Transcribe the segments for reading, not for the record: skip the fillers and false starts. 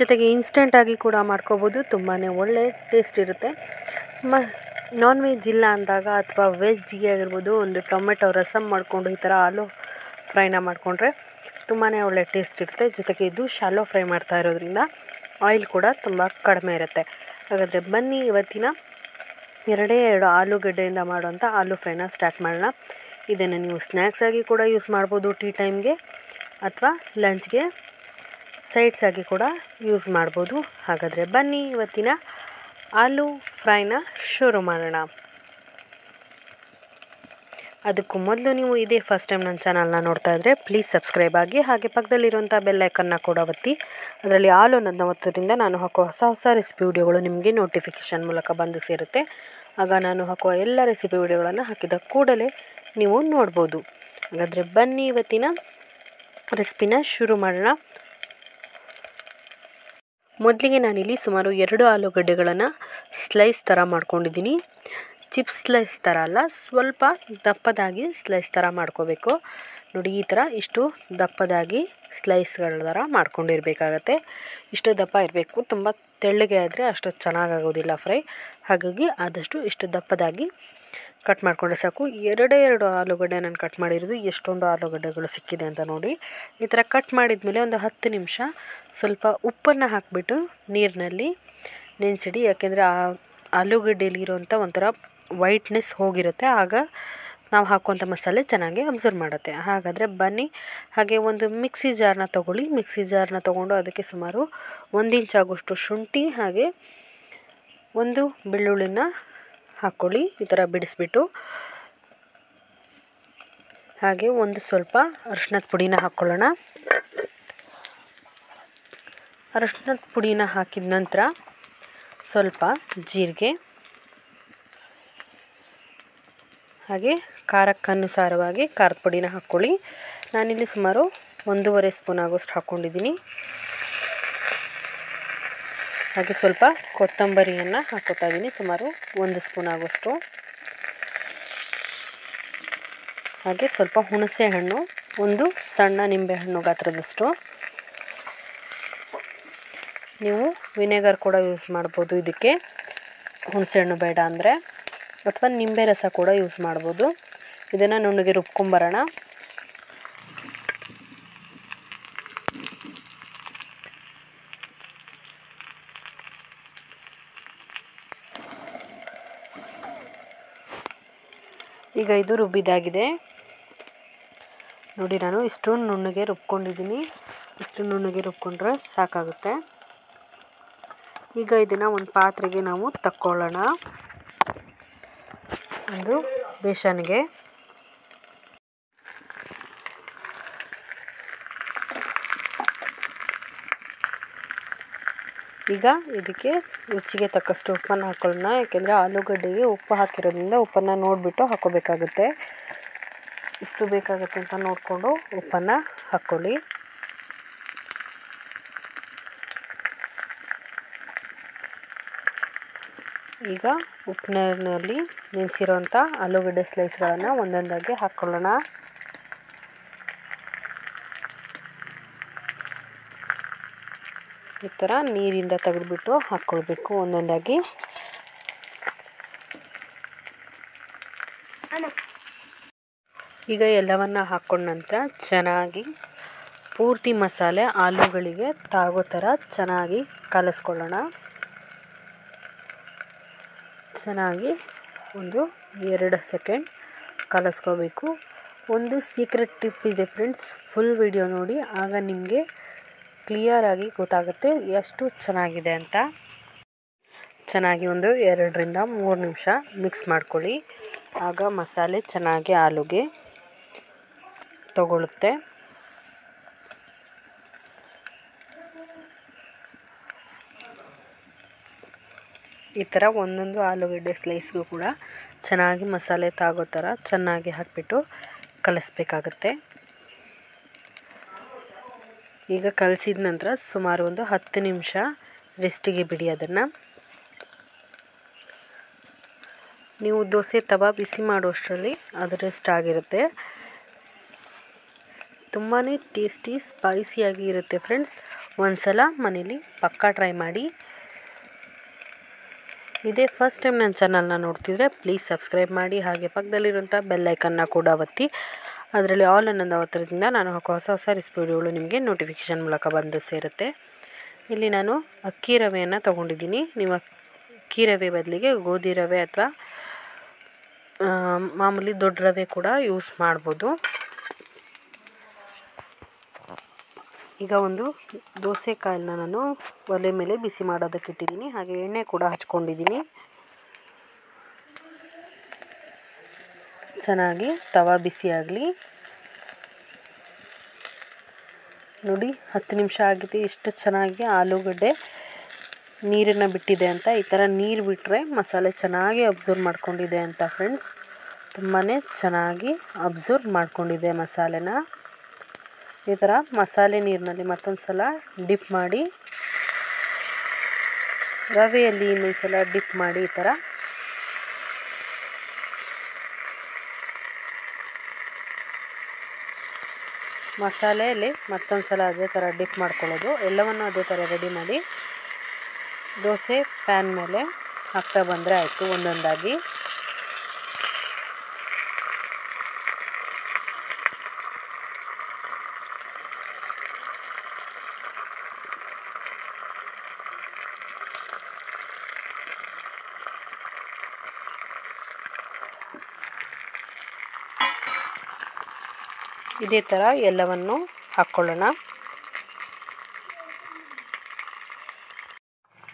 ಜೊತೆಗೆ ಇನ್ಸ್ಟೆಂಟಾಗಿ ಕೂಡ ಮಾಡ್ಕೋಬೋದು. ತುಂಬಾ ಒಳ್ಳೆ ಟೇಸ್ಟ್ ಇರುತ್ತೆ. ನಾನ್ ವೆಜ್ ಇಲ್ಲ ಅಂದಾಗ ಅಥವಾ ವೆಜ್ಜಿಗೆ ಆಗಿರ್ಬೋದು ಒಂದು ಟೊಮೆಟೊ ರಸಮ್ ಮಾಡಿಕೊಂಡು ಈ ಥರ ಆಲೂ ಫ್ರೈನ ಮಾಡಿಕೊಂಡ್ರೆ ತುಂಬಾ ಒಳ್ಳೆ ಟೇಸ್ಟ್ ಇರುತ್ತೆ. ಜೊತೆಗೆ ಇದು ಶಾಲೋ ಫ್ರೈ ಮಾಡ್ತಾ ಇರೋದ್ರಿಂದ ಆಯಿಲ್ ಕೂಡ ತುಂಬ ಕಡಿಮೆ ಇರುತ್ತೆ. ಹಾಗಾದರೆ ಬನ್ನಿ ಇವತ್ತಿನ 2 ಆಲೂಗಡ್ಡೆಯಿಂದ ಮಾಡುವಂಥ ಆಲೂ ಫ್ರೈನ ಸ್ಟಾರ್ಟ್ ಮಾಡೋಣ. ಇದನ್ನು ನೀವು ಸ್ನ್ಯಾಕ್ಸ್ ಆಗಿ ಕೂಡ ಯೂಸ್ ಮಾಡ್ಬೋದು, ಟೀ ಟೈಮ್ಗೆ ಅಥವಾ ಲಂಚ್ಗೆ ಸೈಡ್ಸ್ ಆಗಿ ಕೂಡ ಯೂಸ್ ಮಾಡ್ಬೋದು. ಹಾಗಾದರೆ ಬನ್ನಿ ಇವತ್ತಿನ ಆಲೂ ಫ್ರೈನ ಶುರು ಮಾಡೋಣ. ಅದಕ್ಕೂ ಮೊದಲು ನೀವು ಇದೇ ಫಸ್ಟ್ ಟೈಮ್ ನನ್ನ ಚಾನಲ್ನ ನೋಡ್ತಾ ಇದ್ದರೆ ಪ್ಲೀಸ್ ಸಬ್ಸ್ಕ್ರೈಬ್ ಆಗಿ, ಹಾಗೆ ಪಕ್ಕದಲ್ಲಿರುವಂಥ ಬೆಲ್ ಐಕನ್ನ ಕೂಡ ಒತ್ತಿ. ಅದರಲ್ಲಿ ಆಲ್ ಅನ್ನೋದನ್ನ ಒತ್ತೋದ್ರಿಂದ ನಾನು ಹಾಕೋ ಹೊಸ ರೆಸಿಪಿ ವಿಡಿಯೋಗಳು ನಿಮಗೆ ನೋಟಿಫಿಕೇಷನ್ ಮೂಲಕ ಬಂದು ಸೇರುತ್ತೆ. ಆಗ ನಾನು ಹಾಕುವ ಎಲ್ಲ ರೆಸಿಪಿ ವಿಡಿಯೋಗಳನ್ನು ಹಾಕಿದ ಕೂಡಲೇ ನೀವು ನೋಡ್ಬೋದು. ಹಾಗಾದರೆ ಬನ್ನಿ ಇವತ್ತಿನ ರೆಸಿಪಿನ ಶುರು ಮಾಡೋಣ. ಮೊದಲಿಗೆ ನಾನಿಲ್ಲಿ ಸುಮಾರು 2 ಆಲೂಗಡ್ಡೆಗಳನ್ನು ಸ್ಲೈಸ್ ಥರ ಮಾಡ್ಕೊಂಡಿದ್ದೀನಿ. ಚಿಪ್ಸ್ ಸ್ಲೈಸ್ ಥರ ಅಲ್ಲ, ಸ್ವಲ್ಪ ದಪ್ಪದಾಗಿ ಸ್ಲೈಸ್ ಥರ ಮಾಡ್ಕೋಬೇಕು. ನೋಡಿ, ಈ ಥರ ಇಷ್ಟು ದಪ್ಪದಾಗಿ ಸ್ಲೈಸ್ಗಳ ಥರ ಮಾಡ್ಕೊಂಡಿರಬೇಕಾಗತ್ತೆ. ಇಷ್ಟು ದಪ್ಪ ಇರಬೇಕು. ತುಂಬ ತೆಳ್ಳಗೆ ಆದರೆ ಅಷ್ಟು ಚೆನ್ನಾಗಾಗೋದಿಲ್ಲ ಫ್ರೈ. ಹಾಗಾಗಿ ಆದಷ್ಟು ಇಷ್ಟು ದಪ್ಪದಾಗಿ ಕಟ್ ಮಾಡಿಕೊಂಡ್ರೆ ಸಾಕು. 2 ಆಲೂಗಡ್ಡೆ ನಾನು ಕಟ್ ಮಾಡಿರೋದು. ಎಷ್ಟೊಂದು ಆಲೂಗಡ್ಡೆಗಳು ಸಿಕ್ಕಿದೆ ಅಂತ ನೋಡಿ. ಈ ಥರ ಕಟ್ ಮಾಡಿದ ಮೇಲೆ ಒಂದು 10 ನಿಮಿಷ ಸ್ವಲ್ಪ ಉಪ್ಪನ್ನು ಹಾಕಿಬಿಟ್ಟು ನೀರಿನಲ್ಲಿ ನೆನೆಸಿಡಿ. ಯಾಕೆಂದರೆ ಆ ಆಲೂಗಡ್ಡೆಯಲ್ಲಿ ಇರೋವಂಥ ಒಂಥರ ವೈಟ್ನೆಸ್ ಹೋಗಿರುತ್ತೆ. ಆಗ ನಾವು ಹಾಕುವಂಥ ಮಸಾಲೆ ಚೆನ್ನಾಗಿ ಅಬ್ಸರ್ವ್ ಮಾಡುತ್ತೆ. ಹಾಗಾದರೆ ಬನ್ನಿ, ಹಾಗೆ ಒಂದು ಮಿಕ್ಸಿ ಜಾರ್ನ ತೊಗೊಳ್ಳಿ. ಮಿಕ್ಸಿ ಜಾರ್ನ ತೊಗೊಂಡು ಅದಕ್ಕೆ ಸುಮಾರು 1 ಇಂಚ್ ಆಗೋಷ್ಟು ಶುಂಠಿ ಹಾಗೆ 1 ಬೆಳ್ಳುಳ್ಳಿನ ಹಾಕ್ಕೊಳ್ಳಿ. ಈ ಥರ ಬಿಡಿಸ್ಬಿಟ್ಟು ಹಾಗೆ ಒಂದು ಸ್ವಲ್ಪ ಅರಿಶಿಣದ ಪುಡಿನ ಹಾಕ್ಕೊಳ್ಳೋಣ. ಅರಿಶಿಣದ ಪುಡಿನ ಹಾಕಿದ ನಂತರ ಸ್ವಲ್ಪ ಜೀರಿಗೆ ಹಾಗೆ ಖಾರಕ್ಕನುಸಾರವಾಗಿ ಖಾರದ ಪುಡಿನ ಹಾಕ್ಕೊಳ್ಳಿ. ನಾನಿಲ್ಲಿ ಸುಮಾರು 1.5 ಸ್ಪೂನ್ ಆಗೋಷ್ಟು ಹಾಕ್ಕೊಂಡಿದ್ದೀನಿ. ಹಾಗೆ ಸ್ವಲ್ಪ ಕೊತ್ತಂಬರಿಯನ್ನು ಹಾಕೋತಾ ಇದ್ದೀನಿ, ಸುಮಾರು 1 ಸ್ಪೂನ್ ಆಗೋಷ್ಟು. ಹಾಗೆ ಸ್ವಲ್ಪ ಹುಣಸೆ ಹಣ್ಣು, ಒಂದು ಸಣ್ಣ ನಿಂಬೆಹಣ್ಣು ಗಾತ್ರದಷ್ಟು. ನೀವು ವಿನೆಗರ್ ಕೂಡ ಯೂಸ್ ಮಾಡ್ಬೋದು ಇದಕ್ಕೆ, ಹುಣಸೆಹಣ್ಣು ಬೇಡ ಅಂದರೆ, ಅಥವಾ ನಿಂಬೆ ರಸ ಕೂಡ ಯೂಸ್ ಮಾಡ್ಬೋದು. ಇದನ್ನು ನುಣ್ಣಗೆ ರುಬ್ಕೊಂಬರೋಣ. ಈಗ ಇದು ರುಬ್ಬಿದಾಗಿದೆ ನೋಡಿ. ನಾನು ಇಷ್ಟು ನುಣ್ಣಗೆ ರುಬ್ಕೊಂಡಿದ್ದೀನಿ. ಇಷ್ಟು ನುಣ್ಣಗೆ ರುಬ್ಕೊಂಡ್ರೆ ಸಾಕಾಗುತ್ತೆ. ಈಗ ಇದನ್ನು ಒಂದು ಪಾತ್ರೆಗೆ ನಾವು ತಕ್ಕೊಳ್ಳೋಣ. ಒಂದು ಬೇಸನ್ಗೆ ಈಗ ಇದಕ್ಕೆ ರುಚಿಗೆ ತಕ್ಕಷ್ಟು ಉಪ್ಪನ್ನು ಹಾಕ್ಕೊಳ್ಳೋಣ. ಯಾಕೆಂದರೆ ಆಲೂಗಡ್ಡೆಗೆ ಉಪ್ಪು ಹಾಕಿರೋದ್ರಿಂದ ಉಪ್ಪನ್ನು ನೋಡಿಬಿಟ್ಟು ಹಾಕ್ಕೋಬೇಕಾಗುತ್ತೆ. ಎಷ್ಟು ಬೇಕಾಗುತ್ತೆ ಅಂತ ನೋಡಿಕೊಂಡು ಉಪ್ಪನ್ನು ಹಾಕ್ಕೊಳ್ಳಿ. ಈಗ ಉಪ್ಪಿನಲ್ಲಿ ನೆನೆಸಿರೋಂಥ ಆಲೂಗಡ್ಡೆ ಸ್ಲೈಸ್ಗಳನ್ನು ಒಂದೊಂದಾಗಿ ಹಾಕ್ಕೊಳ್ಳೋಣ. ಈ ಥರ ನೀರಿಂದ ತೆಗೆದುಬಿಟ್ಟು ಹಾಕ್ಕೊಳ್ಬೇಕು ಒಂದೊಂದಾಗಿ. ಈಗ ಎಲ್ಲವನ್ನು ಹಾಕ್ಕೊಂಡ ನಂತರ ಚೆನ್ನಾಗಿ ಪೂರ್ತಿ ಮಸಾಲೆ ಆಲೂಗಳಿಗೆ ತಾಗೋ ಥರ ಚೆನ್ನಾಗಿ ಕಲಿಸ್ಕೊಳ್ಳೋಣ. ಚೆನ್ನಾಗಿ ಒಂದು 2 ಸೆಕೆಂಡ್ ಕಲಿಸ್ಕೋಬೇಕು. ಒಂದು ಸೀಕ್ರೆಟ್ ಟಿಪ್ ಇದೆ ಫ್ರೆಂಡ್ಸ್, ಫುಲ್ ವಿಡಿಯೋ ನೋಡಿ, ಆಗ ನಿಮಗೆ ಕ್ಲಿಯರಾಗಿ ಗೊತ್ತಾಗುತ್ತೆ ಎಷ್ಟು ಚೆನ್ನಾಗಿದೆ ಅಂತ. ಚೆನ್ನಾಗಿ ಒಂದು 2ರಿಂದ 3 ನಿಮಿಷ ಮಿಕ್ಸ್ ಮಾಡ್ಕೊಳ್ಳಿ. ಆಗ ಮಸಾಲೆ ಚೆನ್ನಾಗಿ ಆಲೂಗೆ ತಗೊಳ್ಳುತ್ತೆ. ಈ ಥರ ಒಂದೊಂದು ಆಲೂಗಡ್ಡೆ ಸ್ಲೈಸ್ಗೂ ಕೂಡ ಚೆನ್ನಾಗಿ ಮಸಾಲೆ ತಾಗೋ ಥರ ಚೆನ್ನಾಗಿ ಹಾಕಿಬಿಟ್ಟು ಕಲಿಸ್ಬೇಕಾಗತ್ತೆ. ಈಗ ಕಲಸಿದ ನಂತರ ಸುಮಾರು ಒಂದು 10 ನಿಮಿಷ ರೆಸ್ಟಿಗೆ ಬಿಡಿ. ಅದನ್ನು ನೀವು ದೋಸೆ ತವಾ ಬಿಸಿ ಮಾಡೋಷ್ಟರಲ್ಲಿ ಅದು ರೆಸ್ಟ್ ಆಗಿರುತ್ತೆ. ತುಂಬಾ ಟೇಸ್ಟಿ ಸ್ಪೈಸಿಯಾಗಿ ಇರುತ್ತೆ ಫ್ರೆಂಡ್ಸ್. ಒಂದ್ಸಲ ಮನೇಲಿ ಪಕ್ಕಾ ಟ್ರೈ ಮಾಡಿ. ಇದೇ ಫಸ್ಟ್ ಟೈಮ್ ನನ್ನ ಚಾನಲ್ನ ನೋಡ್ತಿದ್ರೆ ಪ್ಲೀಸ್ ಸಬ್ಸ್ಕ್ರೈಬ್ ಮಾಡಿ. ಹಾಗೆ ಪಕ್ಕದಲ್ಲಿರುವಂಥ ಬೆಲ್ ಐಕನ್ನ ಕೂಡ ಒತ್ತಿ. ಅದರಲ್ಲಿ ಆಲ್ ಅನ್ನೋದು ಒತ್ತೋದ್ರಿಂದ ನಾನು ಹಾಕೋ ಹೊಸ ಹೊಸ ರೆಸಿಪಿ ವಿಡಿಯೋಗಳು ನಿಮಗೆ ನೋಟಿಫಿಕೇಷನ್ ಮೂಲಕ ಬಂದು ಸೇರುತ್ತೆ. ಇಲ್ಲಿ ನಾನು ಅಕ್ಕಿ ರವೆಯನ್ನು ತೊಗೊಂಡಿದ್ದೀನಿ. ನೀವು ಅಕ್ಕಿ ರವೆ ಬದಲಿಗೆ ಗೋಧಿ ರವೆ ಅಥವಾ ಮಾಮೂಲಿ ದೊಡ್ಡ ರವೆ ಕೂಡ ಯೂಸ್ ಮಾಡ್ಬೋದು. ಈಗ ಒಂದು ದೋಸೆ ಕಾಳನ್ನ ನಾನು ಒಲೆ ಮೇಲೆ ಬಿಸಿ ಮಾಡೋದಕ್ಕೆ ಇಟ್ಟಿದ್ದೀನಿ. ಹಾಗೆ ಎಣ್ಣೆ ಕೂಡ ಹಚ್ಕೊಂಡಿದ್ದೀನಿ. ಚೆನ್ನಾಗಿ ತವಾ ಬಿಸಿ ಆಗಲಿ. ನೋಡಿ 10 ನಿಮಿಷ ಆಗಿದೆ. ಎಷ್ಟು ಚೆನ್ನಾಗಿ ಆಲೂಗಡ್ಡೆ ನೀರನ್ನು ಬಿಟ್ಟಿದೆ ಅಂತ. ಈ ಥರ ನೀರು ಬಿಟ್ಟರೆ ಮಸಾಲೆ ಚೆನ್ನಾಗಿ ಅಬ್ಸರ್ವ್ ಮಾಡ್ಕೊಂಡಿದೆ ಅಂತ ಫ್ರೆಂಡ್ಸ್. ತುಂಬಾ ಚೆನ್ನಾಗಿ ಅಬ್ಸರ್ವ್ ಮಾಡ್ಕೊಂಡಿದೆ ಮಸಾಲೆನ. ಈ ಥರ ಮಸಾಲೆ ನೀರಿನಲ್ಲಿ ಮತ್ತೊಂದು ಸಲ ಡಿಪ್ ಮಾಡಿ, ರವೆಯಲ್ಲಿ ಇನ್ನೊಂದು ಸಲ ಡಿಪ್ ಮಾಡಿ, ಈ ಥರ ಮಸಾಲೆಯಲ್ಲಿ ಮತ್ತೊಂದು ಸಲ ಅದೇ ಥರ ಡಿಪ್ ಮಾಡ್ಕೊಳ್ಳೋದು. ಎಲ್ಲವನ್ನು ಅದೇ ಥರ ರೆಡಿ ಮಾಡಿ ದೋಸೆ ಪ್ಯಾನ್ ಮೇಲೆ ಹಾಕ್ತಾ ಬಂದರೆ ಆಯಿತು ಒಂದೊಂದಾಗಿ. ಇದೇ ಥರ ಎಲ್ಲವನ್ನು ಹಾಕ್ಕೊಳ್ಳೋಣ.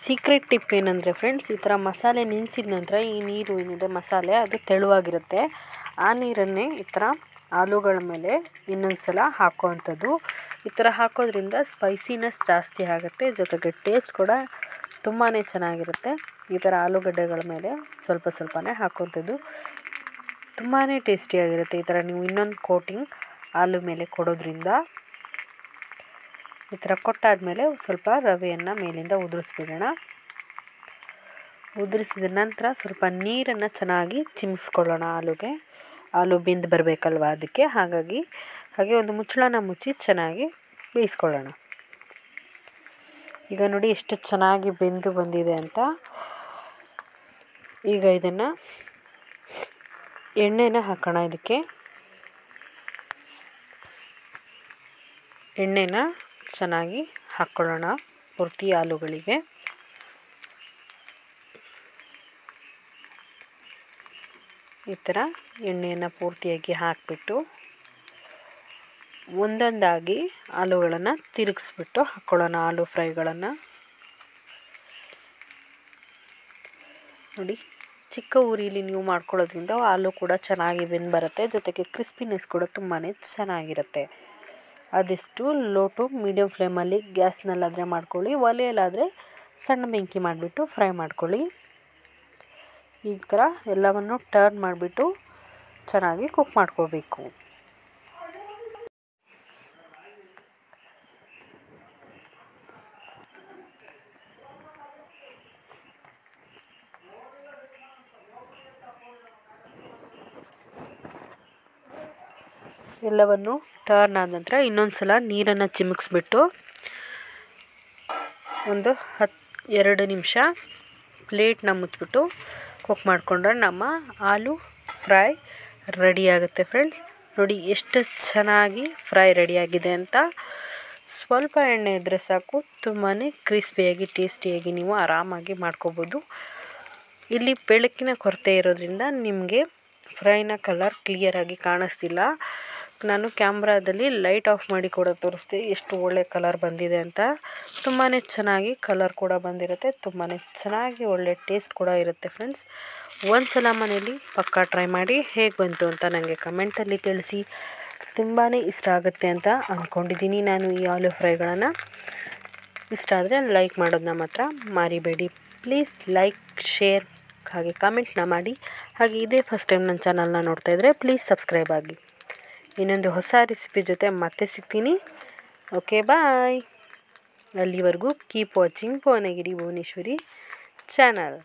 ಸೀಕ್ರೆಟ್ ಟಿಪ್ ಏನಂದರೆ ಫ್ರೆಂಡ್ಸ್, ಈ ಥರ ಮಸಾಲೆ ನೆನೆಸಿದ ನಂತರ ಈ ನೀರು ಏನಿದೆ ಮಸಾಲೆ ಅದು ತೆಳುವಾಗಿರುತ್ತೆ. ಆ ನೀರನ್ನೇ ಈ ಥರ ಆಲೂಗಳ ಮೇಲೆ ಇನ್ನೊಂದು ಸಲ ಹಾಕೋವಂಥದ್ದು. ಈ ಥರ ಹಾಕೋದ್ರಿಂದ ಸ್ಪೈಸಿನೆಸ್ ಜಾಸ್ತಿ ಆಗುತ್ತೆ, ಜೊತೆಗೆ ಟೇಸ್ಟ್ ಕೂಡ ತುಂಬಾ ಚೆನ್ನಾಗಿರುತ್ತೆ. ಈ ಥರ ಆಲೂಗಡ್ಡೆಗಳ ಮೇಲೆ ಸ್ವಲ್ಪ ಸ್ವಲ್ಪನೇ ಹಾಕೋವಂಥದ್ದು ತುಂಬಾ ಟೇಸ್ಟಿಯಾಗಿರುತ್ತೆ. ಈ ಥರ ನೀವು ಇನ್ನೊಂದು ಕೋಟಿಂಗ್ ಆಲೂ ಮೇಲೆ ಕೊಡೋದ್ರಿಂದ. ಈ ಥರ ಕೊಟ್ಟಾದಮೇಲೆ ಸ್ವಲ್ಪ ರವೆಯನ್ನು ಮೇಲಿಂದ ಉದುರಿಸ್ಬಿಡೋಣ. ಉದುರಿಸಿದ ನಂತರ ಸ್ವಲ್ಪ ನೀರನ್ನು ಚೆನ್ನಾಗಿ ಚಿಮ್ಮಿಸ್ಕೊಳ್ಳೋಣ. ಆಲೂ ಬೆಂದು ಬರಬೇಕಲ್ವ ಅದಕ್ಕೆ. ಹಾಗೆ ಒಂದು ಮುಚ್ಚಳನ ಮುಚ್ಚಿ ಚೆನ್ನಾಗಿ ಬೇಯಿಸ್ಕೊಳ್ಳೋಣ. ಈಗ ನೋಡಿ ಎಷ್ಟು ಚೆನ್ನಾಗಿ ಬೆಂದು ಬಂದಿದೆ ಅಂತ. ಈಗ ಇದನ್ನು ಎಣ್ಣೆನ ಹಾಕೋಣ. ಇದಕ್ಕೆ ಎಣ್ಣೆನ ಚೆನ್ನಾಗಿ ಹಾಕ್ಕೊಳ್ಳೋಣ ಪೂರ್ತಿ ಆಲೂಗಳಿಗೆ. ಈ ಥರ ಎಣ್ಣೆಯನ್ನು ಪೂರ್ತಿಯಾಗಿ ಹಾಕಿಬಿಟ್ಟು ಒಂದೊಂದಾಗಿ ಆಲೂಗಳನ್ನು ತಿರುಗಿಸ್ಬಿಟ್ಟು ಹಾಕ್ಕೊಳ್ಳೋಣ. ಆಲೂ ಫ್ರೈಗಳನ್ನು ನೋಡಿ, ಚಿಕ್ಕ ಉರಿಲಿ ನೀವು ಮಾಡ್ಕೊಳ್ಳೋದ್ರಿಂದ ಆಲೂ ಕೂಡ ಚೆನ್ನಾಗಿ ಬೆಂದು ಬರುತ್ತೆ, ಜೊತೆಗೆ ಕ್ರಿಸ್ಪಿನೆಸ್ ಕೂಡ ತುಂಬಾ ಚೆನ್ನಾಗಿರುತ್ತೆ. ಆದಷ್ಟು ಲೋ ಟು ಮೀಡಿಯಮ್ ಫ್ಲೇಮಲ್ಲಿ ಗ್ಯಾಸ್ನಲ್ಲಾದರೆ ಮಾಡ್ಕೊಳ್ಳಿ, ಒಲೆಯಲ್ಲಾದರೆ ಸಣ್ಣ ಬೆಂಕಿ ಮಾಡಿಬಿಟ್ಟು ಫ್ರೈ ಮಾಡ್ಕೊಳ್ಳಿ. ಈ ಥರ ಎಲ್ಲವನ್ನು ಟರ್ನ್ ಮಾಡಿಬಿಟ್ಟು ಚೆನ್ನಾಗಿ ಕುಕ್ ಮಾಡ್ಕೋಬೇಕು. ಎಲ್ಲವನ್ನು ಟರ್ನ್ ಆದ ನಂತರ ಇನ್ನೊಂದು ಸಲ ನೀರನ್ನು ಚಿಮುಕ್ಸ್ಬಿಟ್ಟು ಒಂದು 2 ನಿಮಿಷ ಪ್ಲೇಟ್ನ ಮುಚ್ಚಿಬಿಟ್ಟು ಕುಕ್ ಮಾಡಿಕೊಂಡ್ರೆ ನಮ್ಮ ಆಲೂ ಫ್ರೈ ರೆಡಿಯಾಗುತ್ತೆ ಫ್ರೆಂಡ್ಸ್. ನೋಡಿ ಎಷ್ಟು ಚೆನ್ನಾಗಿ ಫ್ರೈ ರೆಡಿಯಾಗಿದೆ ಅಂತ. ಸ್ವಲ್ಪ ಎಣ್ಣೆ ಇದ್ದರೆ ಸಾಕು, ತುಂಬಾ ಕ್ರಿಸ್ಪಿಯಾಗಿ ಟೇಸ್ಟಿಯಾಗಿ ನೀವು ಆರಾಮಾಗಿ ಮಾಡ್ಕೋಬೋದು. ಇಲ್ಲಿ ಬೆಳಕಿನ ಕೊರತೆ ಇರೋದ್ರಿಂದ ನಿಮಗೆ ಫ್ರೈನ ಕಲರ್ ಕ್ಲಿಯರಾಗಿ ಕಾಣಿಸ್ತಿಲ್ಲ. ನಾನು ಕ್ಯಾಮ್ರಾದಲ್ಲಿ ಲೈಟ್ ಆಫ್ ಮಾಡಿ ಕೂಡ ತೋರಿಸ್ದೆ ಎಷ್ಟು ಒಳ್ಳೆ ಕಲರ್ ಬಂದಿದೆ ಅಂತ. ತುಂಬಾ ಚೆನ್ನಾಗಿ ಕಲರ್ ಕೂಡ ಬಂದಿರುತ್ತೆ, ತುಂಬಾ ಚೆನ್ನಾಗಿ ಒಳ್ಳೆ ಟೇಸ್ಟ್ ಕೂಡ ಇರುತ್ತೆ ಫ್ರೆಂಡ್ಸ್. ಒಂದು ಸಲ ಮನೇಲಿ ಪಕ್ಕಾ ಟ್ರೈ ಮಾಡಿ ಹೇಗೆ ಬಂತು ಅಂತ ನನಗೆ ಕಮೆಂಟಲ್ಲಿ ತಿಳಿಸಿ. ತುಂಬಾ ಇಷ್ಟ ಆಗುತ್ತೆ ಅಂತ ಅಂದ್ಕೊಂಡಿದ್ದೀನಿ ನಾನು ಈ ಆಲೂ ಫ್ರೈಗಳನ್ನು. ಇಷ್ಟ ಆದರೆ ಲೈಕ್ ಮಾಡೋದನ್ನ ಮಾತ್ರ ಮರಿಬೇಡಿ ಪ್ಲೀಸ್. ಲೈಕ್, ಶೇರ್ ಹಾಗೆ ಕಮೆಂಟ್ನ ಮಾಡಿ. ಹಾಗೆ ಇದೇ ಫಸ್ಟ್ ಟೈಮ್ ನನ್ನ ಚಾನಲ್ನ ನೋಡ್ತಾಯಿದ್ರೆ ಪ್ಲೀಸ್ ಸಬ್ಸ್ಕ್ರೈಬ್ ಆಗಿ. ಇನ್ನೊಂದು ಹೊಸ ರೆಸಿಪಿ ಜೊತೆ ಮತ್ತೆ ಸಿಗ್ತೀನಿ. ಓಕೆ, ಬಾಯ್. ಅಲ್ಲಿವರೆಗೂ keep watching Bhuvanagiri Bhuvaneshwari channel.